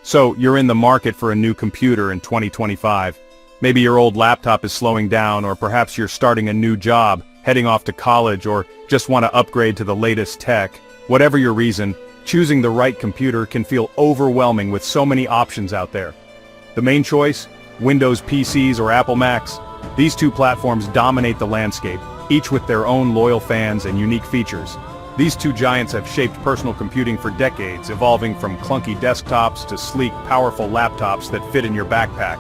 So, you're in the market for a new computer in 2025. Maybe your old laptop is slowing down, or perhaps you're starting a new job, heading off to college, or just want to upgrade to the latest tech. Whatever your reason, choosing the right computer can feel overwhelming with so many options out there. The main choice? Windows PCs or Apple Macs? These two platforms dominate the landscape, each with their own loyal fans and unique features. These two giants have shaped personal computing for decades, evolving from clunky desktops to sleek, powerful laptops that fit in your backpack.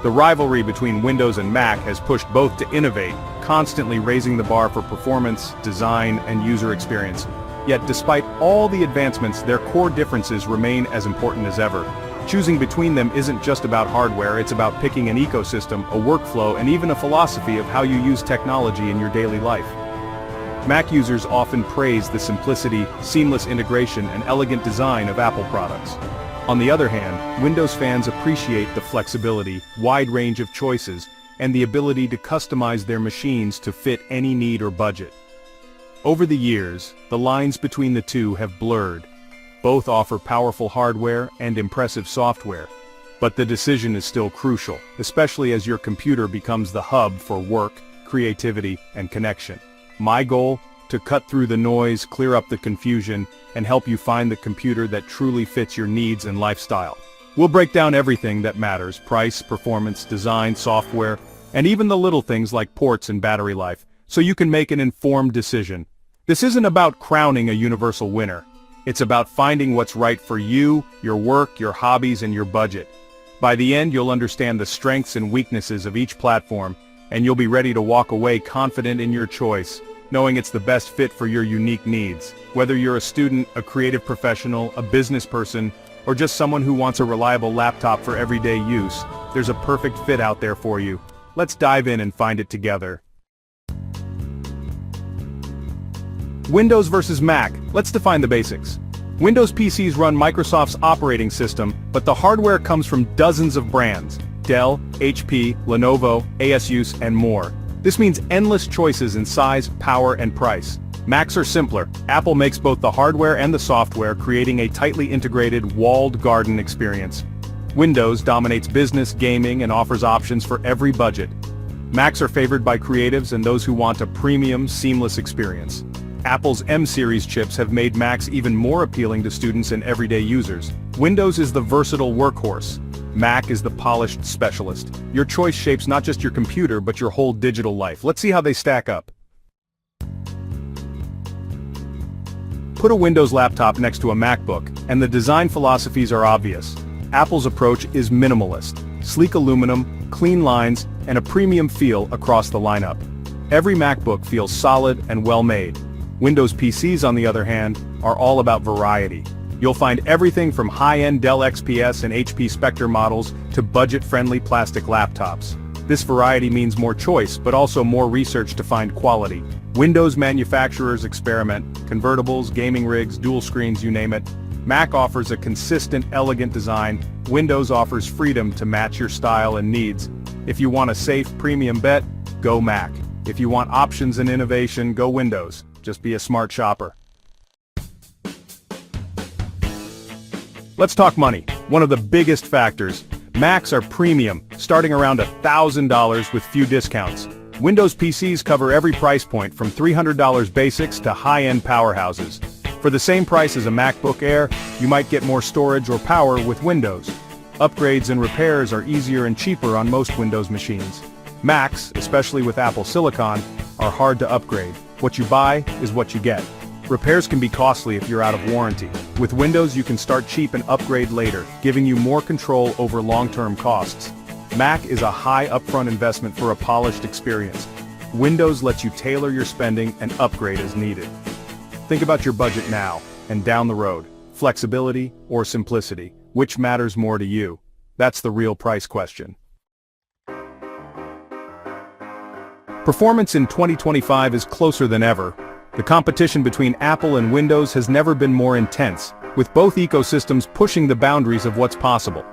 The rivalry between Windows and Mac has pushed both to innovate, constantly raising the bar for performance, design, and user experience. Yet despite all the advancements, their core differences remain as important as ever. Choosing between them isn't just about hardware, it's about picking an ecosystem, a workflow, and even a philosophy of how you use technology in your daily life. Mac users often praise the simplicity, seamless integration, and elegant design of Apple products. On the other hand, Windows fans appreciate the flexibility, wide range of choices, and the ability to customize their machines to fit any need or budget. Over the years, the lines between the two have blurred. Both offer powerful hardware and impressive software. But the decision is still crucial, especially as your computer becomes the hub for work, creativity, and connection. My goal? To cut through the noise, clear up the confusion, and help you find the computer that truly fits your needs and lifestyle. We'll break down everything that matters: price, performance, design, software, and even the little things like ports and battery life, so you can make an informed decision. This isn't about crowning a universal winner. It's about finding what's right for you, your work, your hobbies, and your budget. By the end, you'll understand the strengths and weaknesses of each platform, and you'll be ready to walk away confident in your choice, knowing it's the best fit for your unique needs. Whether you're a student, a creative professional, a business person, or just someone who wants a reliable laptop for everyday use, there's a perfect fit out there for you. Let's dive in and find it together. Windows versus Mac. Let's define the basics. Windows PCs run Microsoft's operating system, but the hardware comes from dozens of brands: Dell, HP, Lenovo, ASUS, and more. This means endless choices in size, power, and price. Macs are simpler. Apple makes both the hardware and the software, creating a tightly integrated, walled garden experience. Windows dominates business, gaming, and offers options for every budget. Macs are favored by creatives and those who want a premium, seamless experience. Apple's M-series chips have made Macs even more appealing to students and everyday users. Windows is the versatile workhorse. Mac is the polished specialist. Your choice shapes not just your computer but your whole digital life. Let's see how they stack up. Put a Windows laptop next to a MacBook, and the design philosophies are obvious. Apple's approach is minimalist: sleek aluminum, clean lines, and a premium feel across the lineup. Every MacBook feels solid and well-made. Windows PCs, on the other hand, are all about variety. You'll find everything from high-end Dell XPS and HP Spectre models to budget-friendly plastic laptops. This variety means more choice, but also more research to find quality. Windows manufacturers experiment: convertibles, gaming rigs, dual screens, you name it. Mac offers a consistent, elegant design. Windows offers freedom to match your style and needs. If you want a safe, premium bet, go Mac. If you want options and innovation, go Windows. Just be a smart shopper. Let's talk money, one of the biggest factors. Macs are premium, starting around $1,000 with few discounts. Windows PCs cover every price point from $300 basics to high-end powerhouses. For the same price as a MacBook Air, you might get more storage or power with Windows. Upgrades and repairs are easier and cheaper on most Windows machines. Macs, especially with Apple Silicon, are hard to upgrade. What you buy is what you get. Repairs can be costly if you're out of warranty. With Windows, you can start cheap and upgrade later, giving you more control over long-term costs. Mac is a high upfront investment for a polished experience. Windows lets you tailor your spending and upgrade as needed. Think about your budget now and down the road. Flexibility or simplicity, which matters more to you? That's the real price question. Performance in 2025 is closer than ever. The competition between Apple and Windows has never been more intense, with both ecosystems pushing the boundaries of what's possible.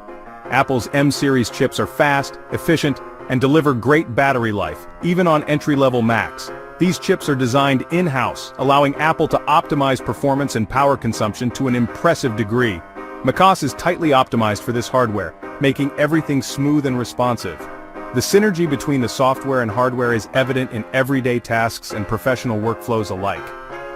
Apple's M-series chips are fast, efficient, and deliver great battery life, even on entry-level Macs. These chips are designed in-house, allowing Apple to optimize performance and power consumption to an impressive degree. macOS is tightly optimized for this hardware, making everything smooth and responsive. The synergy between the software and hardware is evident in everyday tasks and professional workflows alike.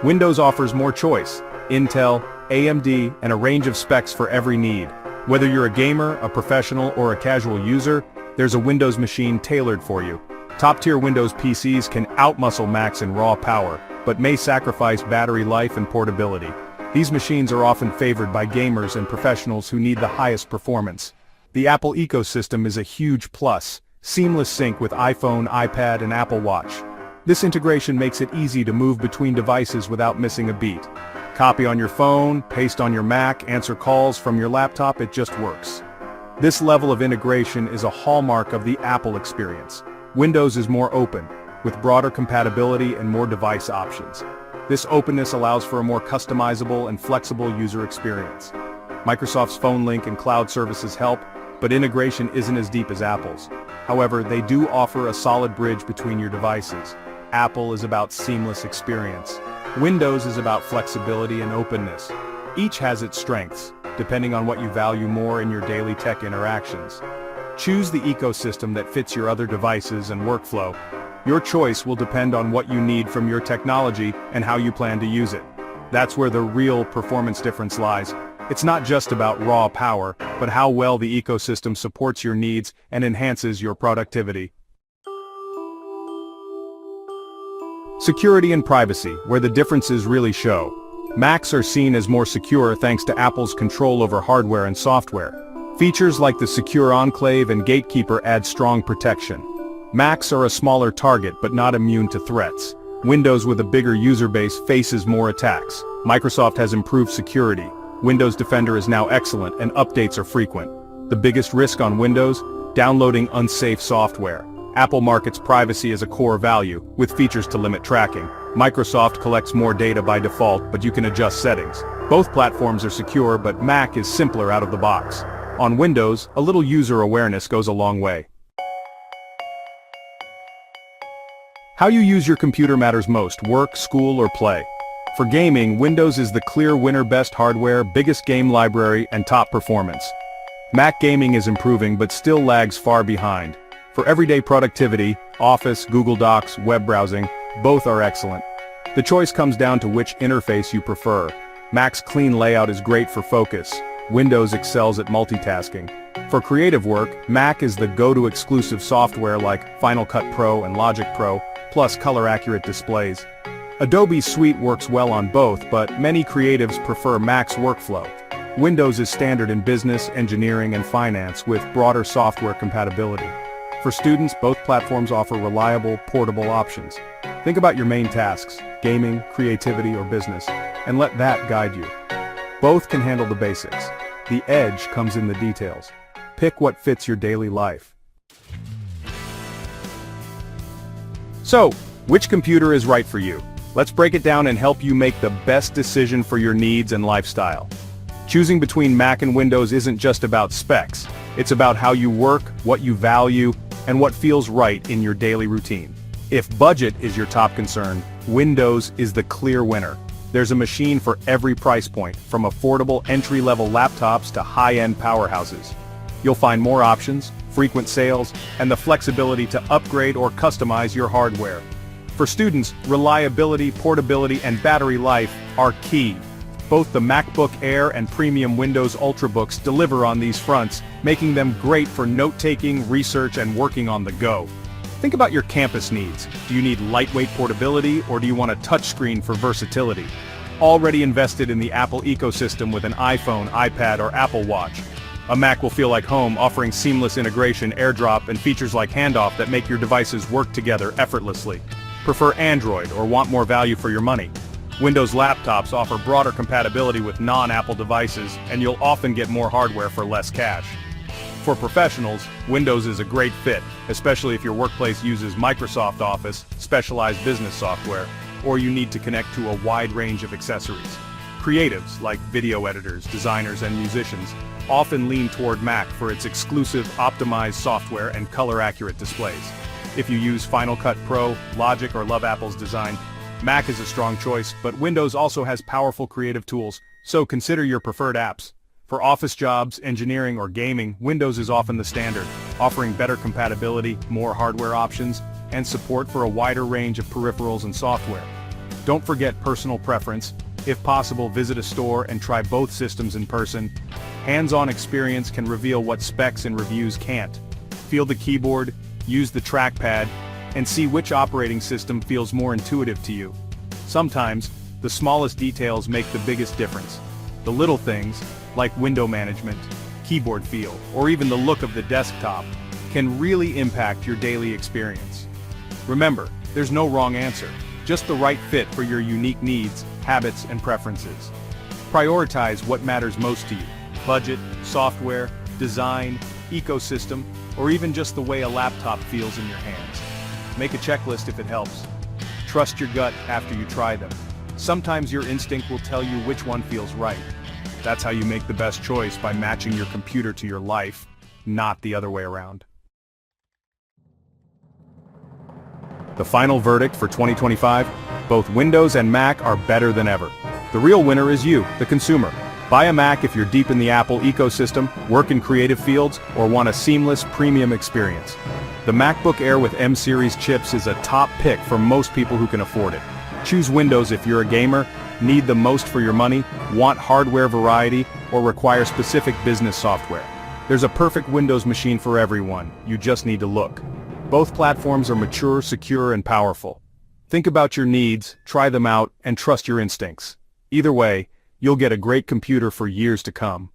Windows offers more choice: Intel, AMD, and a range of specs for every need. Whether you're a gamer, a professional, or a casual user, there's a Windows machine tailored for you. Top-tier Windows PCs can outmuscle Macs in raw power, but may sacrifice battery life and portability. These machines are often favored by gamers and professionals who need the highest performance. The Apple ecosystem is a huge plus: seamless sync with iPhone, iPad, and Apple Watch. This integration makes it easy to move between devices without missing a beat. Copy on your phone, paste on your Mac, answer calls from your laptop, it just works. This level of integration is a hallmark of the Apple experience. Windows is more open, with broader compatibility and more device options. This openness allows for a more customizable and flexible user experience. Microsoft's Phone Link and cloud services help, but integration isn't as deep as Apple's. However, they do offer a solid bridge between your devices. Apple is about seamless experience. Windows is about flexibility and openness. Each has its strengths, depending on what you value more in your daily tech interactions. Choose the ecosystem that fits your other devices and workflow. Your choice will depend on what you need from your technology and how you plan to use it. That's where the real performance difference lies. It's not just about raw power, but how well the ecosystem supports your needs and enhances your productivity. Security and privacy, where the differences really show. Macs are seen as more secure thanks to Apple's control over hardware and software. Features like the Secure Enclave and Gatekeeper add strong protection. Macs are a smaller target but not immune to threats. Windows with a bigger user base faces more attacks. Microsoft has improved security. Windows Defender is now excellent and updates are frequent. The biggest risk on Windows? Downloading unsafe software. Apple markets privacy as a core value, with features to limit tracking. Microsoft collects more data by default, but you can adjust settings. Both platforms are secure, but Mac is simpler out of the box. On Windows, a little user awareness goes a long way. How you use your computer matters most: work, school, or play. For gaming, Windows is the clear winner: best hardware, biggest game library, and top performance. Mac gaming is improving but still lags far behind. For everyday productivity, Office, Google Docs, web browsing, both are excellent. The choice comes down to which interface you prefer. Mac's clean layout is great for focus. Windows excels at multitasking. For creative work, Mac is the go-to exclusive software like Final Cut Pro and Logic Pro, plus color-accurate displays. Adobe's suite works well on both, but many creatives prefer Mac's workflow. Windows is standard in business, engineering, and finance, with broader software compatibility. For students, both platforms offer reliable, portable options. Think about your main tasks: gaming, creativity, or business, and let that guide you. Both can handle the basics. The edge comes in the details. Pick what fits your daily life. So, which computer is right for you? Let's break it down and help you make the best decision for your needs and lifestyle. Choosing between Mac and Windows isn't just about specs. It's about how you work, what you value, and what feels right in your daily routine. If budget is your top concern, Windows is the clear winner. There's a machine for every price point, from affordable entry-level laptops to high-end powerhouses. You'll find more options, frequent sales, and the flexibility to upgrade or customize your hardware. For students, reliability, portability, and battery life are key. Both the MacBook Air and premium Windows Ultrabooks deliver on these fronts, making them great for note-taking, research, and working on the go. Think about your campus needs. Do you need lightweight portability, or do you want a touchscreen for versatility? Already invested in the Apple ecosystem with an iPhone, iPad, or Apple Watch. A Mac will feel like home, offering seamless integration, AirDrop, and features like Handoff that make your devices work together effortlessly. Prefer Android or want more value for your money? Windows laptops offer broader compatibility with non-Apple devices, and you'll often get more hardware for less cash. For professionals, Windows is a great fit, especially if your workplace uses Microsoft Office, specialized business software, or you need to connect to a wide range of accessories. Creatives, like video editors, designers, and musicians, often lean toward Mac for its exclusive, optimized software and color-accurate displays. If you use Final Cut Pro, Logic, or love Apple's design, Mac is a strong choice, but Windows also has powerful creative tools, so consider your preferred apps. For office jobs, engineering, or gaming, Windows is often the standard, offering better compatibility, more hardware options, and support for a wider range of peripherals and software. Don't forget personal preference. If possible, visit a store and try both systems in person. Hands-on experience can reveal what specs and reviews can't. Feel the keyboard, use the trackpad, and see which operating system feels more intuitive to you. Sometimes, the smallest details make the biggest difference. The little things, like window management, keyboard feel, or even the look of the desktop, can really impact your daily experience. Remember, there's no wrong answer, just the right fit for your unique needs, habits, and preferences. Prioritize what matters most to you: budget, software, design, ecosystem, or even just the way a laptop feels in your hands. Make a checklist if it helps. Trust your gut after you try them. Sometimes your instinct will tell you which one feels right. That's how you make the best choice, by matching your computer to your life, not the other way around. The final verdict for 2025? Both Windows and Mac are better than ever. The real winner is you, the consumer. Buy a Mac if you're deep in the Apple ecosystem, work in creative fields, or want a seamless premium experience. The MacBook Air with M-series chips is a top pick for most people who can afford it. Choose Windows if you're a gamer, need the most for your money, want hardware variety, or require specific business software. There's a perfect Windows machine for everyone, you just need to look. Both platforms are mature, secure, and powerful. Think about your needs, try them out, and trust your instincts. Either way, you'll get a great computer for years to come.